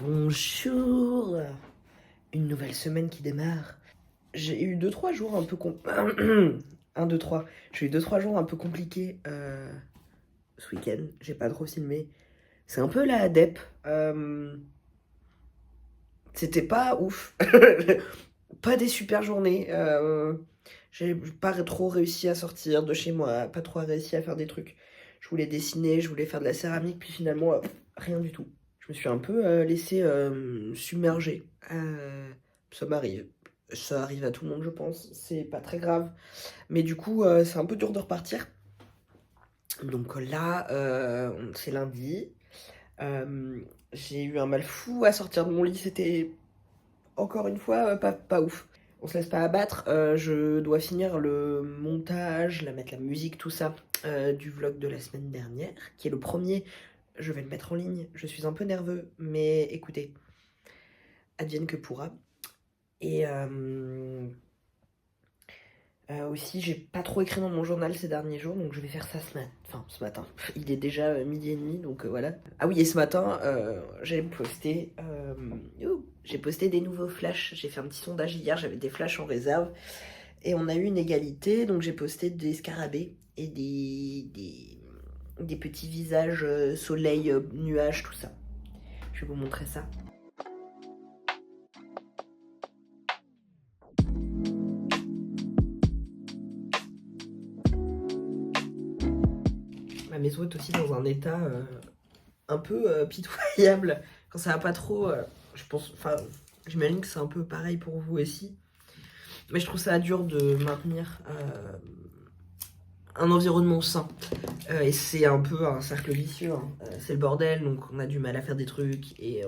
Bonjour. Une nouvelle semaine qui démarre. J'ai eu 2-3 jours un peu 1, 2, 3. J'ai eu 2-3 jours un peu compliqués ce week-end. J'ai pas trop filmé. C'est un peu la dep. C'était pas ouf. Pas des super journées. J'ai pas trop réussi à sortir de chez moi. Pas trop réussi à faire des trucs. Je voulais dessiner, je voulais faire de la céramique. Puis finalement, rien du tout. Je me suis un peu laissé submerger. Ça m'arrive. Ça arrive à tout le monde, je pense. C'est pas très grave. Mais du coup, c'est un peu dur de repartir. Donc là, c'est lundi. J'ai eu un mal fou à sortir de mon lit. C'était encore une fois pas ouf. On se laisse pas abattre. Je dois finir le montage, mettre la musique, tout ça du vlog de la semaine dernière, qui est le premier. Je vais le mettre en ligne. Je suis un peu nerveux, mais écoutez, advienne que pourra. Et aussi, j'ai pas trop écrit dans mon journal ces derniers jours, donc je vais faire ça ce matin. Il est déjà 12h30, donc voilà. Ah oui, et ce matin, j'ai posté des nouveaux flashs. J'ai fait un petit sondage hier, j'avais des flashs en réserve. Et on a eu une égalité, donc j'ai posté des scarabées et des petits visages soleil, nuages, tout ça. Je vais vous montrer ça. Ma maison est aussi dans un état un peu pitoyable. Quand ça va pas trop, je pense, enfin, j'imagine que c'est un peu pareil pour vous aussi. Mais je trouve ça dur de maintenir un environnement sain. Et c'est un peu un cercle vicieux. Hein. C'est le bordel, donc on a du mal à faire des trucs et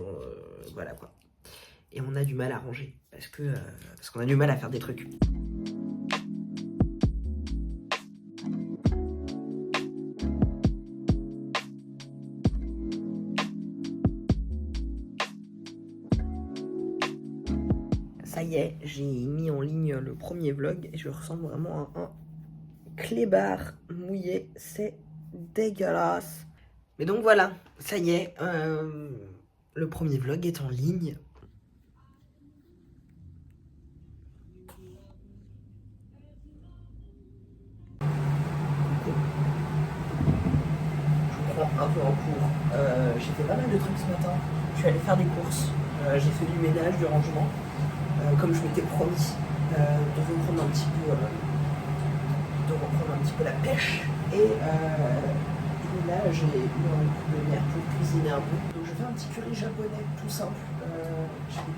voilà quoi. Et on a du mal à ranger parce qu'on a du mal à faire des trucs. Ça y est, j'ai mis en ligne le premier vlog et je ressemble vraiment à un clébard mouillé. C'est dégueulasse. Mais donc voilà, ça y est, le premier vlog est en ligne. Je vous prends un peu en cours. J'ai fait pas mal de trucs ce matin. Je suis allée faire des courses. J'ai fait du ménage, du rangement. Comme je m'étais promis de reprendre un petit peu la pêche. Et là, j'ai eu un coup de nerf pour cuisiner un peu. Donc je fais un petit curry japonais tout simple. J'ai des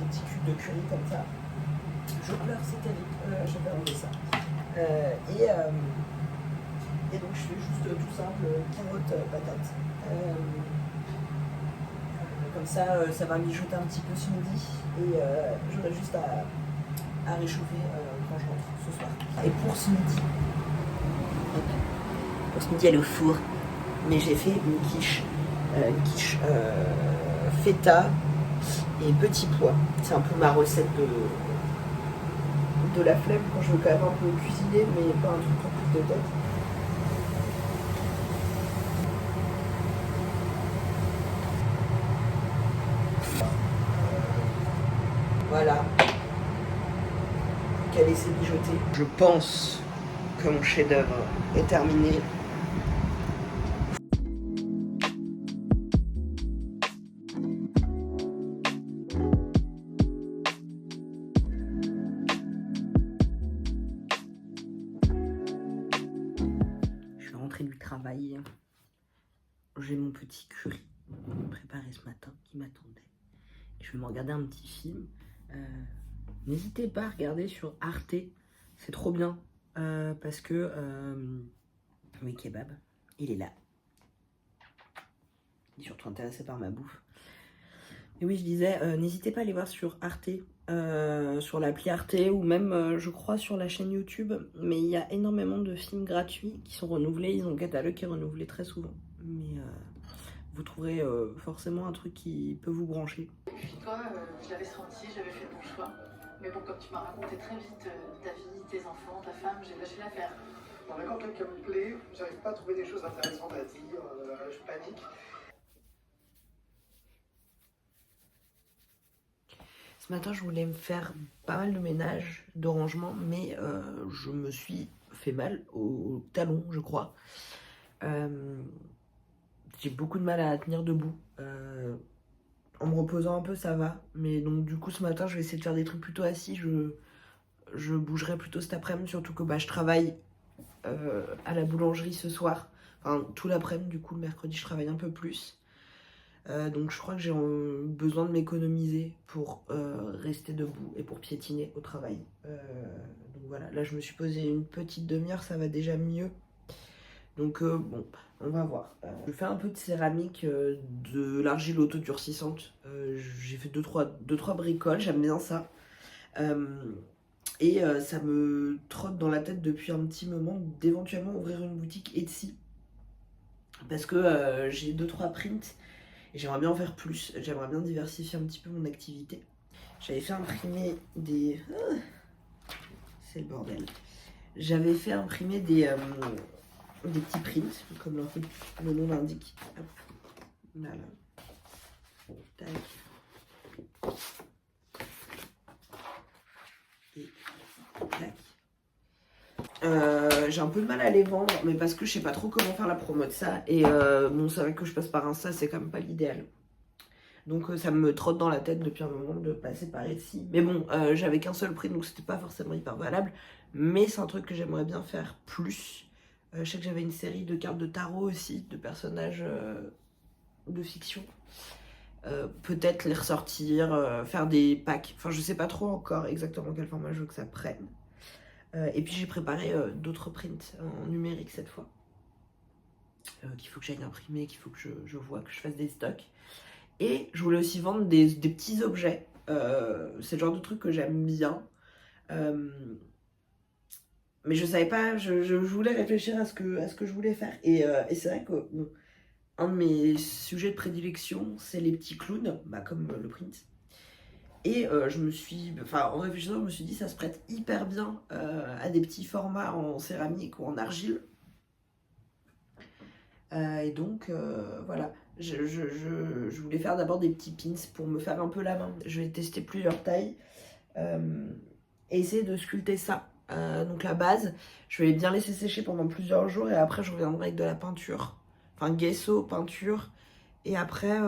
petits cubes de curry comme ça. Je pleure, c'est terrible. Je vais enlever ça. Et donc je fais juste tout simple, carottes, patates. Comme ça, ça va mijoter un petit peu ce midi. Et j'aurai juste à réchauffer quand je rentre ce soir. Et pour ce midi, il y a le four. Mais j'ai fait une quiche feta et petits pois. C'est un peu ma recette de la flemme quand je veux quand même un peu cuisiner, mais pas un truc en plus de tête. Voilà. Qu'à laisser mijoter. Je pense que mon chef-d'œuvre est terminé. Je suis rentrée du travail. J'ai mon petit curry préparé ce matin qui m'attendait. Je vais me regarder un petit film. N'hésitez pas à regarder sur Arte. C'est trop bien. Parce que... oui, Kebab. Il est là. Il est surtout intéressé par ma bouffe. Et oui, je disais, n'hésitez pas à aller voir sur Arte. Sur l'appli Arte ou même, je crois, sur la chaîne YouTube. Mais il y a énormément de films gratuits qui sont renouvelés. Ils ont un catalogue qui est renouvelé très souvent. Mais... vous trouverez forcément un truc qui peut vous brancher. Toi, je l'avais senti, j'avais fait le bon choix. Mais bon, comme tu m'as raconté très vite ta vie, tes enfants, ta femme, j'ai lâché l'affaire. Non, mais quand quelqu'un me plaît, j'arrive pas à trouver des choses intéressantes à dire, je panique. Ce matin, je voulais me faire pas mal de ménage, de rangement, mais je me suis fait mal au talon, je crois. J'ai beaucoup de mal à tenir debout. En me reposant un peu, ça va. Mais donc, du coup, ce matin, je vais essayer de faire des trucs plutôt assis. Je bougerai plutôt cet après-midi, surtout que je travaille à la boulangerie ce soir. Enfin, tout l'après-midi, du coup, le mercredi, je travaille un peu plus. Donc je crois que j'ai besoin de m'économiser pour rester debout et pour piétiner au travail. Donc voilà, là je me suis posé une petite demi-heure, ça va déjà mieux. Donc bon, on va voir. Je fais un peu de céramique, de l'argile autodurcissante. J'ai fait 2-3 bricoles, j'aime bien ça. Et ça me trotte dans la tête depuis un petit moment d'éventuellement ouvrir une boutique Etsy. Parce que j'ai 2-3 prints. Et j'aimerais bien en faire plus, j'aimerais bien diversifier un petit peu mon activité. J'avais fait imprimer des... c'est le bordel. J'avais fait imprimer des petits prints, comme le nom l'indique. Hop. Voilà. Tac. Et tac. J'ai un peu de mal à les vendre, mais parce que je sais pas trop comment faire la promo de ça. Et bon, c'est vrai que je passe par Insta, c'est quand même pas l'idéal. Donc ça me trotte dans la tête depuis un moment de passer par ici. Mais bon, j'avais qu'un seul prix, donc c'était pas forcément hyper valable. Mais c'est un truc que j'aimerais bien faire plus. Je sais que j'avais une série de cartes de tarot aussi, de personnages de fiction. Peut-être les ressortir, faire des packs. Enfin, je sais pas trop encore exactement quel format je veux que ça prenne. Et puis j'ai préparé d'autres prints en numérique cette fois. Qu'il faut que j'aille imprimer, qu'il faut que je vois, que je fasse des stocks. Et je voulais aussi vendre des petits objets. C'est le genre de truc que j'aime bien. Mais je savais pas, je voulais réfléchir à ce que je voulais faire. Et c'est vrai que bon, un de mes sujets de prédilection, c'est les petits clowns, comme le print. Et en réfléchissant, je me suis dit ça se prête hyper bien à des petits formats en céramique ou en argile. Et donc voilà, je voulais faire d'abord des petits pins pour me faire un peu la main. Je vais tester plusieurs tailles et essayer de sculpter ça. Donc la base, je vais bien laisser sécher pendant plusieurs jours et après je reviendrai avec de la peinture. Enfin gesso, peinture et après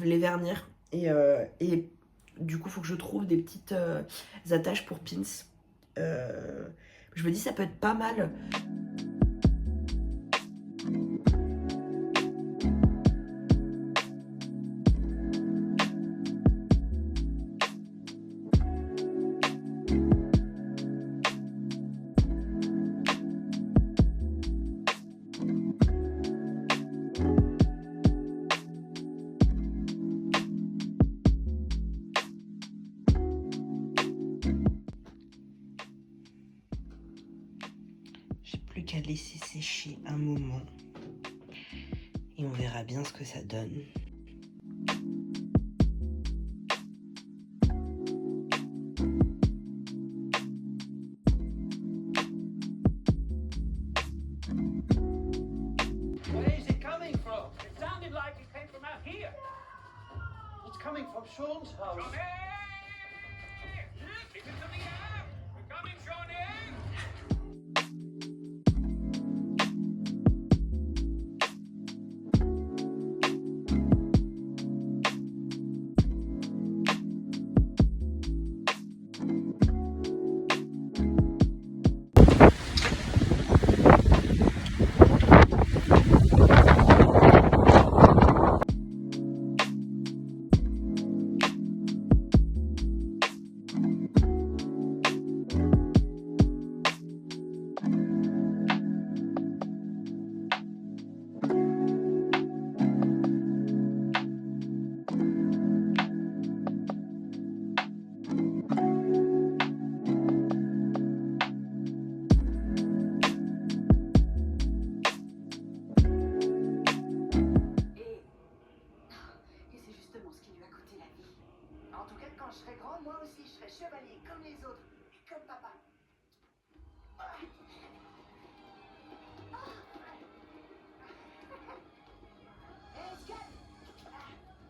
les vernir. Et du coup, il faut que je trouve des petites attaches pour pins. Je me dis ça peut être pas mal. J'ai plus qu'à laisser sécher un moment et on verra bien ce que ça donne. Where is it coming from? It sounded like it came from out here. It's coming from Sean's house. Johnny! Listen to the air! We're coming, Johnny! Quand je serai grand, moi aussi, je serai chevalier comme les autres, et comme papa. Hé, Scan!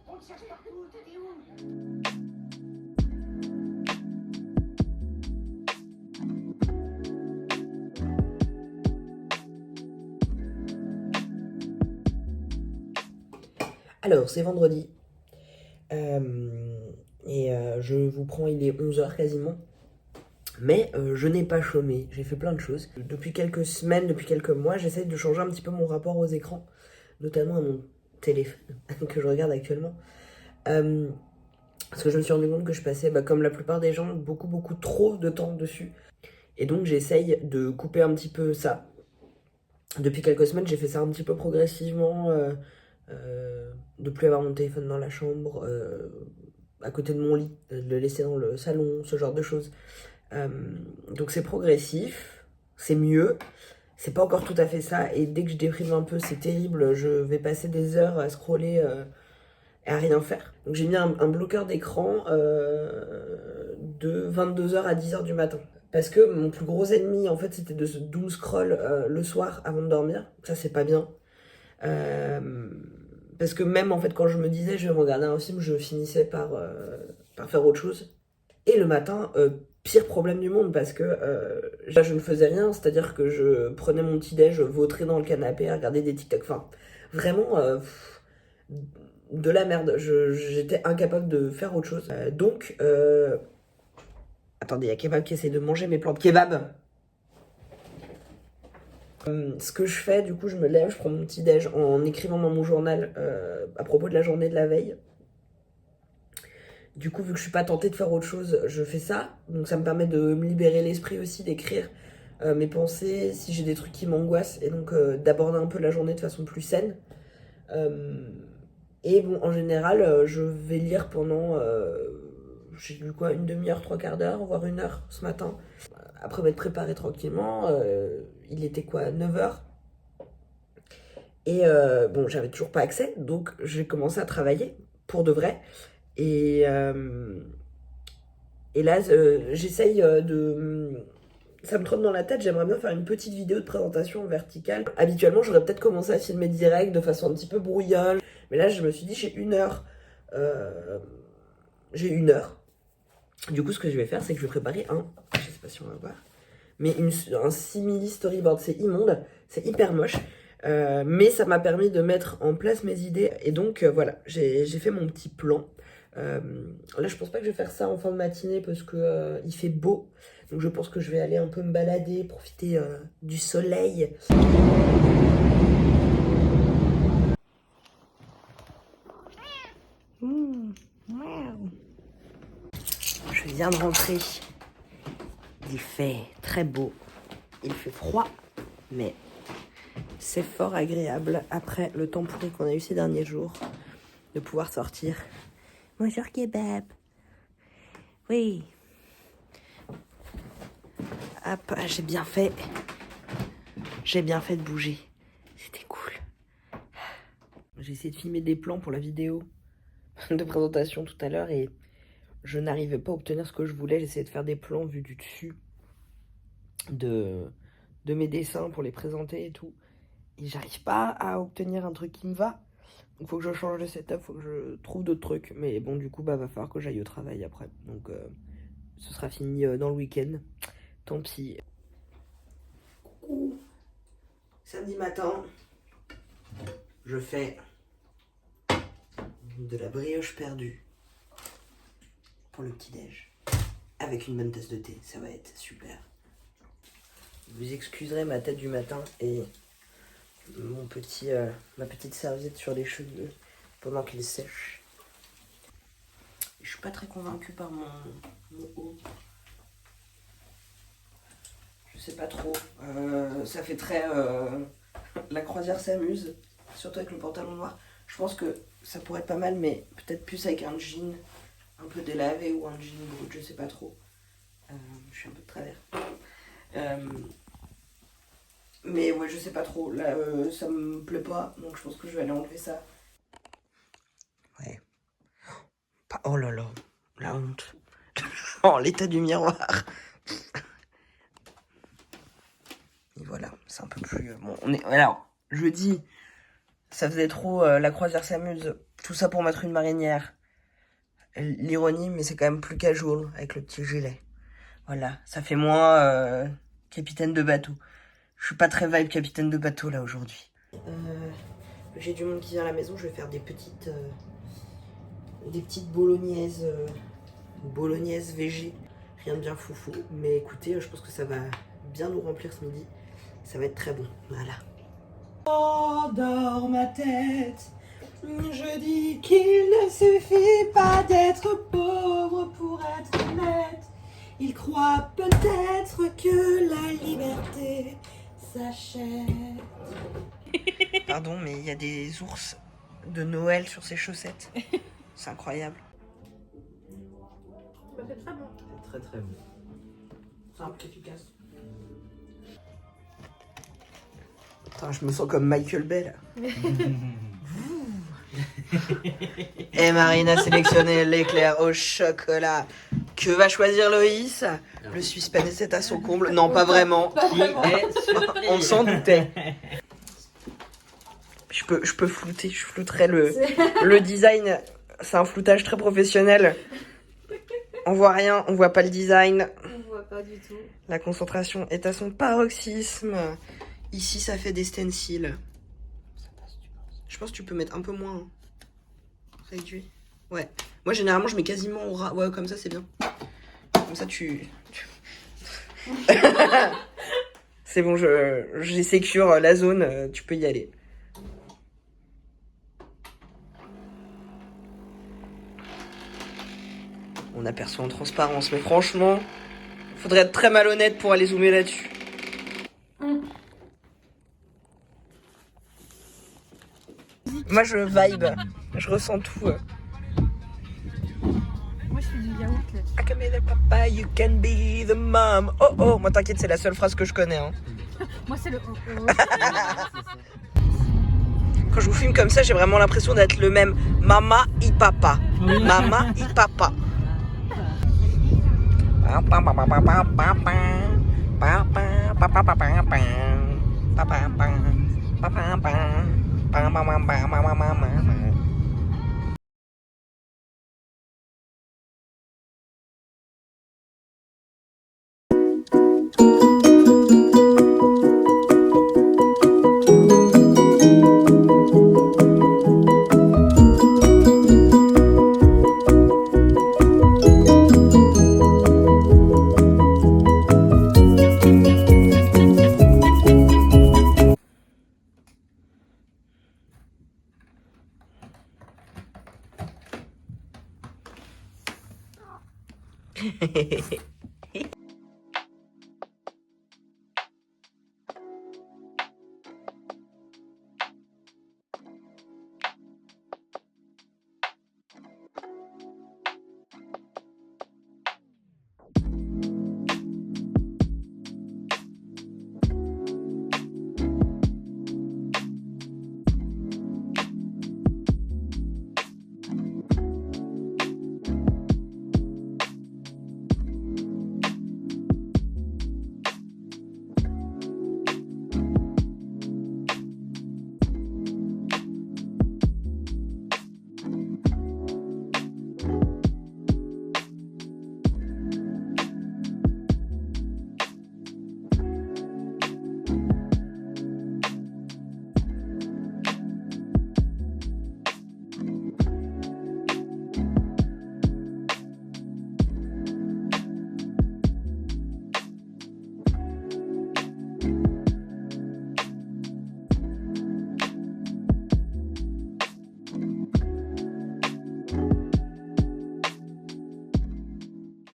On te cherche partout, t'es où? Alors, c'est vendredi. Je vous prends, il est 11h quasiment. Mais je n'ai pas chômé, j'ai fait plein de choses. Depuis quelques semaines, depuis quelques mois, j'essaye de changer un petit peu mon rapport aux écrans, notamment à mon téléphone que je regarde actuellement. Parce que je me suis rendu compte que je passais, comme la plupart des gens, beaucoup trop de temps dessus. Et donc j'essaye de couper un petit peu ça. Depuis quelques semaines, j'ai fait ça un petit peu progressivement, de plus avoir mon téléphone dans la chambre, à côté de mon lit, de le laisser dans le salon, ce genre de choses. Donc c'est progressif, c'est mieux, c'est pas encore tout à fait ça, et dès que je déprime un peu, c'est terrible, je vais passer des heures à scroller et à rien faire. Donc j'ai mis un bloqueur d'écran de 22h à 10h du matin. Parce que mon plus gros ennemi, en fait, c'était de se doom scroll le soir avant de dormir. Ça, c'est pas bien. Parce que même, en fait, quand je me disais je vais me regarder un film, je finissais par faire autre chose. Et le matin, pire problème du monde, parce que là, je ne faisais rien. C'est-à-dire que je prenais mon petit-déj, je vautrais dans le canapé à regarder des TikTok. Enfin, vraiment, de la merde. J'étais incapable de faire autre chose. Attendez, il y a Kebab qui essaie de manger mes plantes. Kebab! Ce que je fais, du coup, je me lève, je prends mon petit déj en écrivant dans mon journal à propos de la journée de la veille. Du coup, vu que je suis pas tentée de faire autre chose, je fais ça. Donc ça me permet de me libérer l'esprit aussi, d'écrire mes pensées, si j'ai des trucs qui m'angoissent, et donc d'aborder un peu la journée de façon plus saine. Et bon, en général, je vais lire pendant... j'ai lu quoi, une demi-heure, 3/4 d'heure, voire 1 heure ce matin. Après m'être préparée tranquillement, il était quoi, 9h. Et bon, j'avais toujours pas accès, donc j'ai commencé à travailler, pour de vrai. Et là, j'essaye de... Ça me trotte dans la tête, j'aimerais bien faire une petite vidéo de présentation verticale. Habituellement, j'aurais peut-être commencé à filmer direct de façon un petit peu brouillonne. Mais là, je me suis dit, j'ai 1 heure. J'ai 1 heure. Du coup, ce que je vais faire, c'est que je vais préparer je sais pas si on va voir, mais un simili storyboard. C'est immonde, c'est hyper moche. Mais ça m'a permis de mettre en place mes idées. Et donc, voilà, j'ai fait mon petit plan. Là, je pense pas que je vais faire ça en fin de matinée parce que il fait beau. Donc, je pense que je vais aller un peu me balader, profiter du soleil. Je viens de rentrer. Il fait très beau. Il fait froid, mais c'est fort agréable après le temps pourri qu'on a eu ces derniers jours de pouvoir sortir. Bonjour Kebab. Oui. Hop, j'ai bien fait. J'ai bien fait de bouger. C'était cool. J'ai essayé de filmer des plans pour la vidéo de présentation tout à l'heure et je n'arrivais pas à obtenir ce que je voulais. J'essayais de faire des plans vus du dessus de mes dessins pour les présenter et tout. Et j'arrive pas à obtenir un truc qui me va. Donc faut que je change de setup, faut que je trouve d'autres trucs. Mais bon, du coup, va falloir que j'aille au travail après. Donc ce sera fini dans le week-end. Tant pis. Coucou. Samedi matin, je fais de la brioche perdue pour le petit-déj. Avec une bonne tasse de thé, ça va être super. Vous excuserez ma tête du matin et ma petite serviette sur les cheveux pendant qu'ils sèchent. Je suis pas très convaincue par mon haut. Je sais pas trop. Ça fait très... la croisière s'amuse, surtout avec le pantalon noir. Je pense que ça pourrait être pas mal, mais peut-être plus avec un jean un peu délavé ou un jean brut, je sais pas trop. Je suis un peu de travers. Mais ouais, je sais pas trop. Là, ça me plaît pas, donc je pense que je vais aller enlever ça. Ouais. Oh là là, la honte. Oh, l'état du miroir. Et voilà, c'est un peu plus... Bon, alors, jeudi, ça faisait trop la croisière s'amuse. Tout ça pour mettre une marinière. L'ironie, mais c'est quand même plus casual avec le petit gilet. Voilà, ça fait moins capitaine de bateau. Je suis pas très vibe capitaine de bateau là aujourd'hui. J'ai du monde qui vient à la maison, je vais faire des petites bolognaises, bolognaises VG. Rien de bien foufou, mais écoutez, je pense que ça va bien nous remplir ce midi. Ça va être très bon, voilà. Endors ma tête, je dis qu'il ne suffit pas d'être pauvre pour être honnête. Il croit peut-être que la liberté s'achète. Pardon, mais il y a des ours de Noël sur ses chaussettes. C'est incroyable. C'est très bon. Très très bon. Simple, efficace. Putain, je me sens comme Michael Bay là. Et Marine a sélectionné l'éclair au chocolat. Que va choisir Loïs? Le suspense est à son comble. Non, pas vraiment. On s'en doutait. Je peux flouter, je flouterai le design. C'est un floutage très professionnel. On voit rien, on voit pas le design. On voit pas du tout. La concentration est à son paroxysme. Ici, ça fait des stencils. Je pense que tu peux mettre un peu moins. Hein. Réduit. Ouais. Moi, généralement, je mets quasiment au ras. Ouais, comme ça, c'est bien. Comme ça, tu... C'est bon, j'ai sécure la zone. Tu peux y aller. On aperçoit en transparence, mais franchement, faudrait être très malhonnête pour aller zoomer là-dessus. Moi, je vibe, je ressens tout. Moi, je fais du yaourt là. I can be the papa, you can be the mom. Oh oh, moi t'inquiète, c'est la seule phrase que je connais. Hein. Moi, c'est le oh oh. Quand je vous filme comme ça, j'ai vraiment l'impression d'être le même mama et papa. Mama et papa.